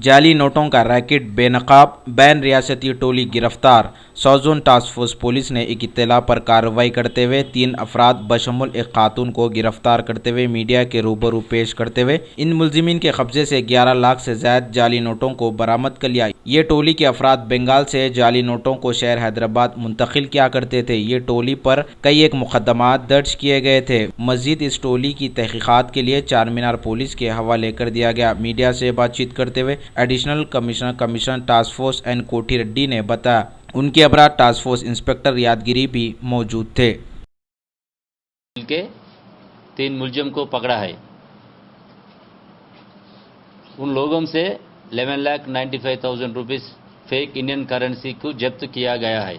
जाली नोटों का रैकेट बेनकाब बैन रियासती टोली गिरफ्तार। सौजोन टास्क फोर्स पुलिस ने एक इत्तला पर कार्रवाई करते हुए 3 अफराद बशमुल एक खातून को गिरफ्तार करते हुए मीडिया के रूबरू पेश करते हुए इन मुलजिमीन के कब्जे से 11 लाख से ज्यादा जाली नोटों को बरामद कर लिया। ये टोली के अफराद बंगाल से जाली नोटों को शहर हैदराबाद मुंतकिल किया करते थे। ये टोली पर कई एक मुकदमात दर्ज किए गए थे। मजीद इस टोली की तहकीकात के लिए चार मीनार पुलिस के हवाले कर दिया गया। मीडिया से बातचीत करते हुए additional commissioner task force N Kothi Reddy ने बताया उनके अपराध टास्क फोर्स इंस्पेक्टर यादगिरी भी मौजूद थे। के 3 मुलजिम को पकड़ा है। उन लोगों से 11,95,000 रुपीस फेक इंडियन करेंसी को जब्त किया गया है।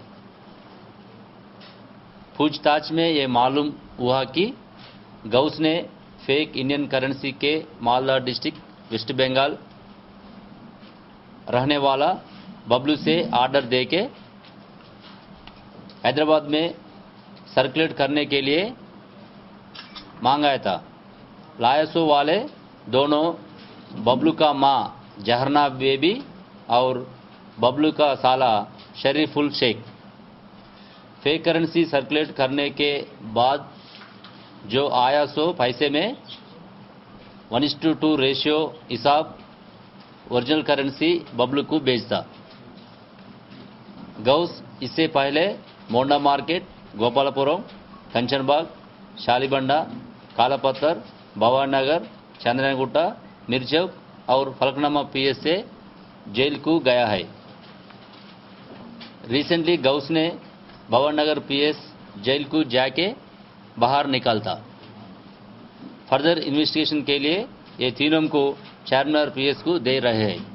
पूछताछ में ये मालूम हुआ कि गौस ने फेक इंडियन करेंसी के मालदा डिस्ट्रिक्ट वेस्ट बंगाल रहने वाला बबलू से ऑर्डर देके हैदराबाद में सर्कुलेट करने के लिए मांगा था। लायसो वाले दोनों बबलू का माँ जहरना बेबी और बबलू का साला Shariful Sheikh fake currency circulate करने के बाद जो आया सो पैसे में 1:2 रेशियो हिसाब ओरिजिनल करेंसी बबलू को बेचता। गौस इससे पहले मोंडा मार्केट, गोपालपुरम, कंचनबाग, शालीबंडा, कालापत्थर, भवानी नगर, चंद्रनगुट्टा, मिर्चौक और फलकनामा पीएस से जेल को गया है। रिसेंटली गौस ने भवानी नगर पीएस जेल को जाके बाहर निकालता। फर्दर इन्वेस्टिगेशन के लिए ये तीनों को चारमीनार पीएस को दे रहे हैं।